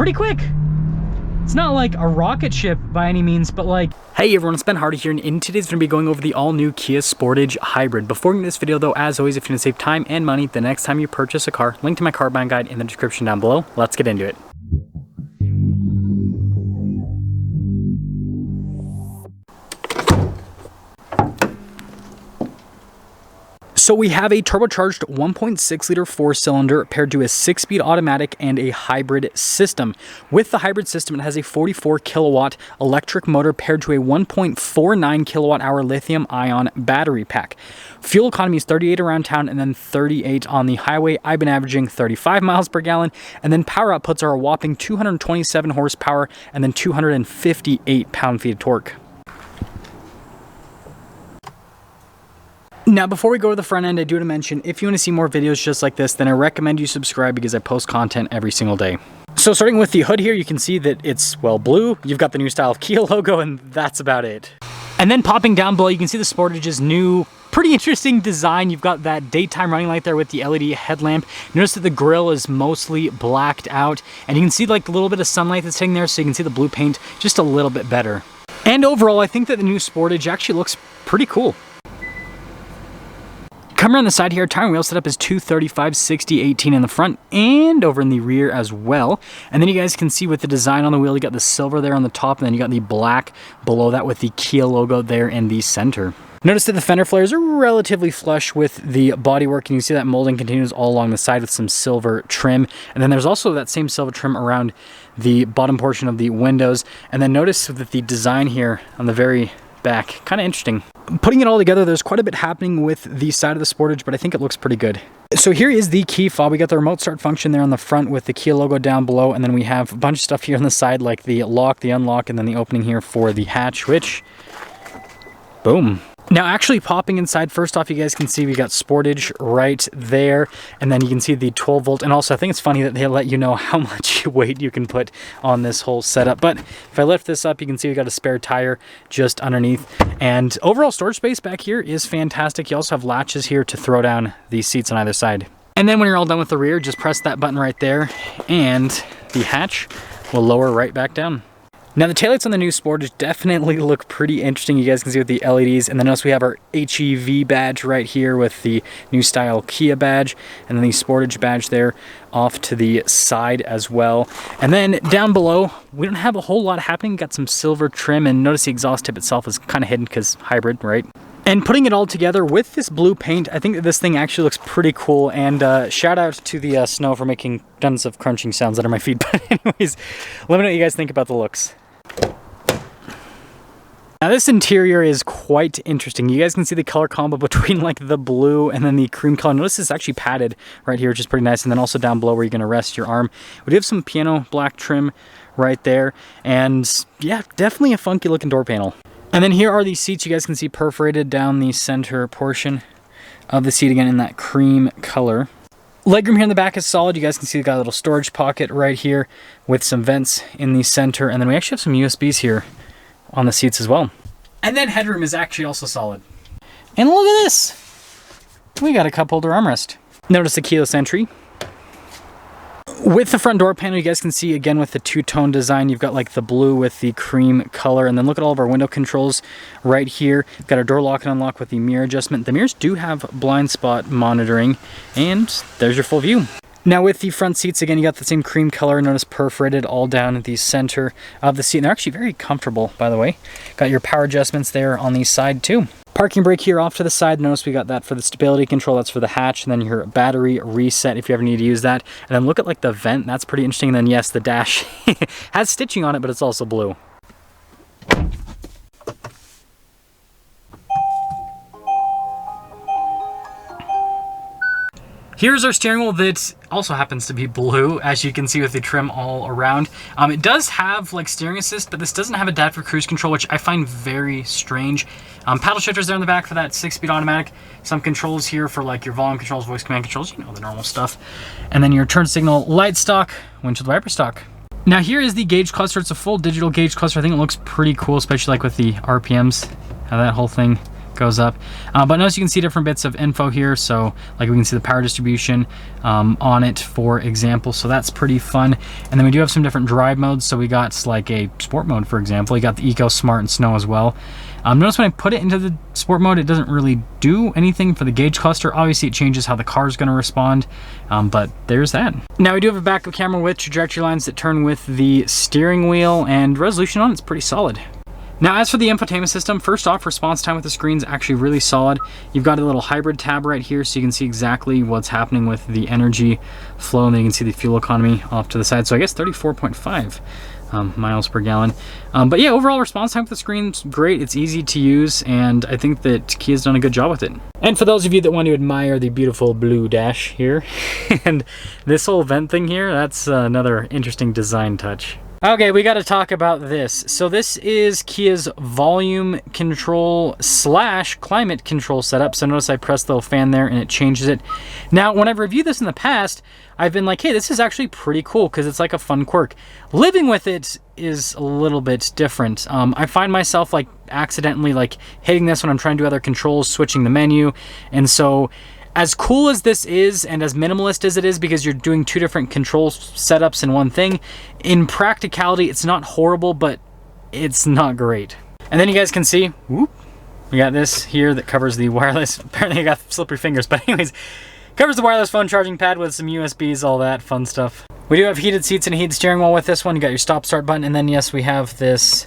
pretty quick. It's not like a rocket ship by any means, but like... Hey everyone, it's Ben Hardy here, and in today's video, I'm going to be going over the all-new Kia Sportage Hybrid. Before getting this video though, as always, if you want to save time and money the next time you purchase a car, link to my car buying guide in the description down below. Let's get into it. So we have a turbocharged 1.6 liter 4-cylinder paired to a 6-speed automatic and a hybrid system. With the hybrid system, it has a 44 kilowatt electric motor paired to a 1.49 kilowatt hour lithium ion battery pack. Fuel economy is 38 around town and then 38 on the highway. I've been averaging 35 miles per gallon, and then power outputs are a whopping 227 horsepower and then 258 pound-feet of torque. Now, before we go to the front end, I do want to mention, if you want to see more videos just like this, then I recommend you subscribe because I post content every single day. So starting with the hood here, you can see that it's, well, blue. You've got the new style of Kia logo, and that's about it. And then popping down below, you can see the Sportage's new, pretty interesting design. You've got that daytime running light there with the LED headlamp. Notice that the grille is mostly blacked out, and you can see like a little bit of sunlight that's hitting there, so you can see the blue paint just a little bit better. And overall, I think that the new Sportage actually looks pretty cool. Come around the side here, tire and wheel setup is 235/60/18 in the front and over in the rear as well. And then you guys can see with the design on the wheel, you got the silver there on the top, and then you got the black below that with the Kia logo there in the center. Notice that the fender flares are relatively flush with the bodywork, and you can see that molding continues all along the side with some silver trim. And then there's also that same silver trim around the bottom portion of the windows. And then notice that the design here on the very back, kind of interesting. Putting it all together, there's quite a bit happening with the side of the Sportage, but I think it looks pretty good. So here is the key fob. We got the remote start function there on the front with the Kia logo down below, and then we have a bunch of stuff here on the side like the lock, the unlock, and then the opening here for the hatch, which, boom. Now actually popping inside, first off, you guys can see we got Sportage right there, and then you can see the 12 volt, and also I think it's funny that they let you know how much weight you can put on this whole setup. But if I lift this up, you can see we got a spare tire just underneath, and overall storage space back here is fantastic. You also have latches here to throw down these seats on either side. And then when you're all done with the rear, just press that button right there, and the hatch will lower right back down. Now the taillights on the new Sportage definitely look pretty interesting. You guys can see with the LEDs, and then also we have our HEV badge right here with the new style Kia badge, and then the Sportage badge there off to the side as well. And then down below, we don't have a whole lot happening. Got some silver trim, and notice the exhaust tip itself is kind of hidden because hybrid, right? And putting it all together with this blue paint, I think that this thing actually looks pretty cool. And shout out to the snow for making tons of crunching sounds under my feet. But anyways, let me know what you guys think about the looks. Now this interior is quite interesting. You guys can see the color combo between like the blue and then the cream color. Notice it's actually padded right here, which is pretty nice. And then also down below where you're gonna rest your arm. We do have some piano black trim right there. And yeah, definitely a funky looking door panel. And then here are the seats. You guys can see perforated down the center portion of the seat again in that cream color. Legroom here in the back is solid. You guys can see we got a little storage pocket right here with some vents in the center. And then we actually have some USBs here on the seats as well. And then headroom is actually also solid. And look at this. We got a cup holder armrest. Notice the keyless entry. With the front door panel, you guys can see again with the two-tone design, you've got like the blue with the cream color. And then look at all of our window controls right here. We've got our door lock and unlock with the mirror adjustment. The mirrors do have blind spot monitoring, and there's your full view. Now with the front seats, again, you got the same cream color. Notice perforated all down the center of the seat. And they're actually very comfortable, by the way. Got your power adjustments there on the side too. Parking brake here off to the side. Notice we got that for the stability control. That's for the hatch. And then your battery reset if you ever need to use that. And then look at like the vent. That's pretty interesting. And then yes, the dash has stitching on it, but it's also blue. Here's our steering wheel that also happens to be blue, as you can see with the trim all around. It does have like steering assist, but this doesn't have a adaptive cruise control, which I find very strange. Paddle shifters there in the back for that 6-speed automatic. Some controls here for like your volume controls, voice command controls, you know, the normal stuff. And then your turn signal light stock, windshield wiper stock. Now here is the gauge cluster. It's a full digital gauge cluster. I think it looks pretty cool, especially like with the RPMs, how that whole thing goes up. But notice you can see different bits of info here. So like we can see the power distribution on it, for example. So that's pretty fun. And then we do have some different drive modes. So we got like a sport mode, for example. You got the Eco, Smart, and Snow as well. Notice when I put it into the sport mode, it doesn't really do anything for the gauge cluster. Obviously it changes how the car is going to respond, but there's that. Now we do have a backup camera with trajectory lines that turn with the steering wheel, and resolution on it's pretty solid. Now, as for the infotainment system, first off, response time with the screen's actually really solid. You've got a little hybrid tab right here, so you can see exactly what's happening with the energy flow, and then you can see the fuel economy off to the side. So I guess 34.5 miles per gallon. But yeah, overall response time with the screen's great. It's easy to use, and I think that Kia's done a good job with it. And for those of you that want to admire the beautiful blue dash here, and this whole vent thing here, that's another interesting design touch. Okay, we got to talk about this. So this is Kia's volume control / climate control setup. So notice I pressed the little fan there and it changes it. Now, when I've reviewed this in the past, I've been like, hey, this is actually pretty cool because it's like a fun quirk. Living with it is a little bit different. I find myself like accidentally like hitting this when I'm trying to do other controls, switching the menu. And so as cool as this is and as minimalist as it is, because you're doing two different control setups in one thing, in practicality it's not horrible, but it's not great. And then you guys can see, whoop, we got this here that covers the wireless. Apparently I got slippery fingers, but anyways, covers the wireless phone charging pad with some USBs, all that fun stuff. We do have heated seats and a heated steering wheel with this one. You got your stop start button, and then yes, we have this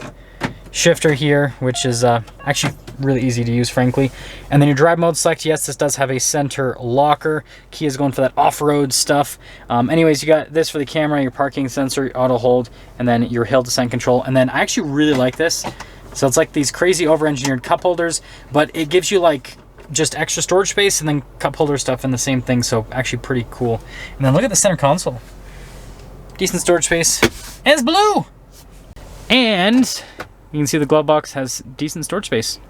shifter here, which is actually really easy to use, frankly. And then your drive mode select, yes, this does have a center locker. Kia's going for that off-road stuff. Anyways, you got this for the camera, your parking sensor, your auto hold, and then your hill descent control. And then I actually really like this. So it's like these crazy over-engineered cup holders, but it gives you like just extra storage space and then cup holder stuff in the same thing. So actually pretty cool. And then look at the center console. Decent storage space. And it's blue! And you can see the glove box has decent storage space.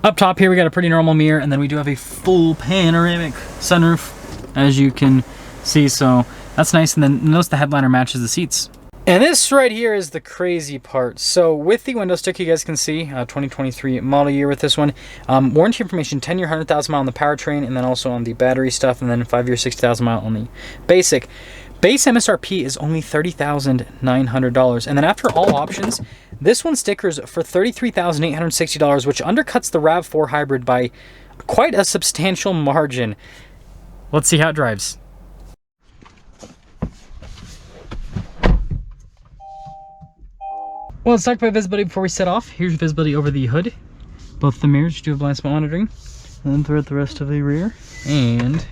Up top here, we got a pretty normal mirror, and then we do have a full panoramic sunroof, as you can see, so that's nice. And then notice the headliner matches the seats. And this right here is the crazy part. So with the window stick, you guys can see 2023 model year with this one. Warranty information, 10-year, 100,000 mile on the powertrain, and then also on the battery stuff, and then 5-year, 60,000 mile on the basic. Base MSRP is only $30,900. And then after all options, this one stickers for $33,860, which undercuts the RAV4 Hybrid by quite a substantial margin. Let's see how it drives. Well, let's talk about visibility before we set off. Here's visibility over the hood. Both the mirrors do have blind spot monitoring. And then throughout the rest of the rear. And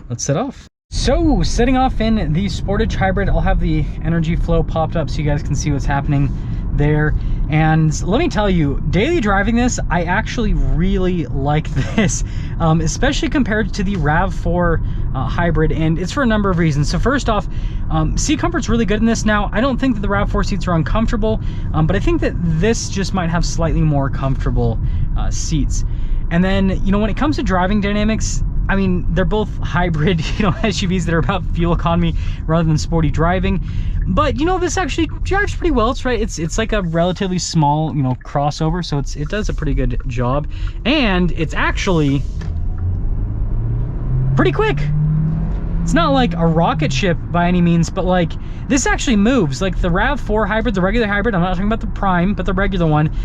let's set off. So, setting off in the Sportage Hybrid, I'll have the energy flow popped up so you guys can see what's happening there. And let me tell you, daily driving this, I actually really like this, especially compared to the RAV4 Hybrid, and it's for a number of reasons. So first off, seat comfort's really good in this. Now, I don't think that the RAV4 seats are uncomfortable, but I think that this just might have slightly more comfortable seats. And then, you know, when it comes to driving dynamics, I mean, they're both hybrid, you know, SUVs that are about fuel economy rather than sporty driving. But, you know, this actually drives pretty well. It's right. It's like a relatively small, you know, crossover. So it does a pretty good job. And it's actually pretty quick. It's not like a rocket ship by any means, but like this actually moves. Like the RAV4 Hybrid, the regular hybrid, I'm not talking about the Prime, but the regular one,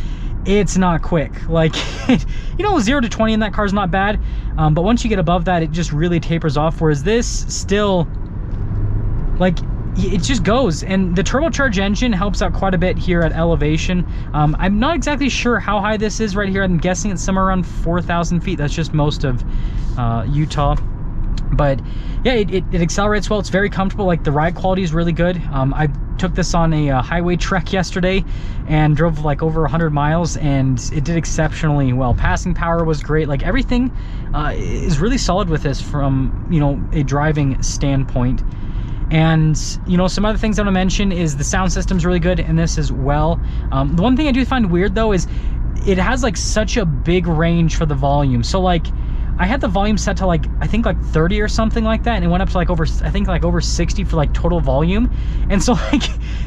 it's not quick. Like, you know, 0 to 20 in that car is not bad, but once you get above that, it just really tapers off, whereas this still, like, it just goes. And the turbocharged engine helps out quite a bit here at elevation. I'm not exactly sure how high this is right here. I'm guessing it's somewhere around 4,000 feet. That's just most of Utah. But yeah, it accelerates well. It's very comfortable. Like, the ride quality is really good. I took this on a highway trek yesterday and drove like over 100 miles, and it did exceptionally well. Passing power was great. Like, everything is really solid with this from, you know, a driving standpoint. And, you know, some other things I want to mention is the sound system's really good in this as well. The one thing I do find weird though is it has like such a big range for the volume. So like, I had the volume set to like, I think like 30 or something like that, and it went up to like over, I think like over 60 for like total volume. And so like,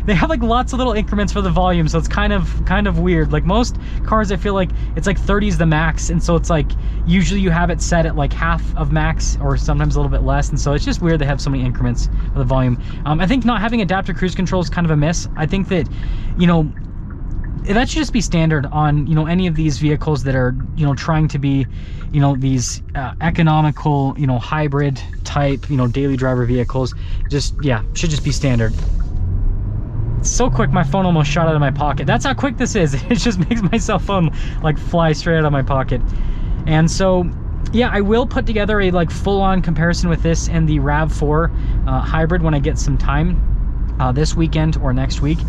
they have like lots of little increments for the volume, so it's kind of weird. Like most cars, I feel like it's like 30 is the max, and so it's like usually you have it set at like half of max or sometimes a little bit less, and so it's just weird they have so many increments for the volume. I think not having adaptive cruise control is kind of a miss. I think that, you know, that should just be standard on, you know, any of these vehicles that are, you know, trying to be, you know, these economical, you know, hybrid type, you know, daily driver vehicles. Just, yeah, should just be standard. It's so quick, my phone almost shot out of my pocket. That's how quick this is. It just makes my cell phone like fly straight out of my pocket. And so, yeah, I will put together a like full-on comparison with this and the RAV4 hybrid when I get some time this weekend or next week.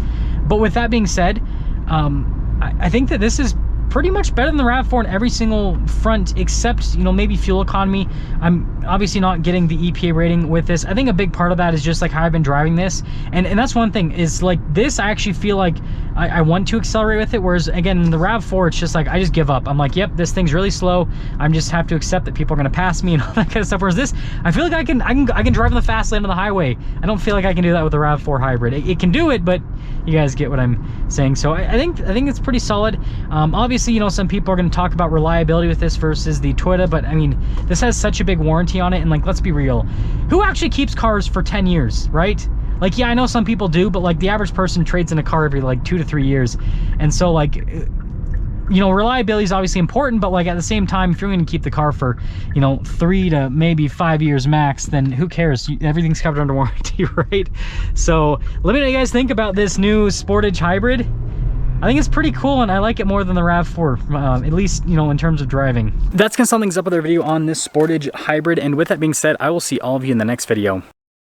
But with that being said, I think that this is pretty much better than the RAV4 in every single front, except, you know, maybe fuel economy. I'm obviously not getting the EPA rating with this. I think a big part of that is just like how I've been driving this, and that's one thing is like this, I actually feel like I want to accelerate with it, whereas again in the RAV4 it's just like I just give up. I'm like, yep, this thing's really slow, I'm just have to accept that people are going to pass me and all that kind of stuff, whereas this, I feel like I can drive on the fast lane on the highway. I don't feel like I can do that with the RAV4 hybrid. It can do it, but you guys get what I'm saying. So I think it's pretty solid. Obviously, you know, some people are going to talk about reliability with this versus the Toyota, but I mean, this has such a big warranty on it, and like, let's be real, who actually keeps cars for 10 years, right? Like, yeah, I know some people do, but like the average person trades in a car every like 2 to 3 years. And so like, you know, reliability is obviously important, but like at the same time, if you're going to keep the car for, you know, 3 to maybe 5 years max, then who cares? Everything's covered under warranty, right? So let me know what you guys think about this new Sportage hybrid. I think it's pretty cool, and I like it more than the RAV4, at least, you know, in terms of driving. That's gonna sum things up with our video on this Sportage hybrid, and with that being said, I will see all of you in the next video.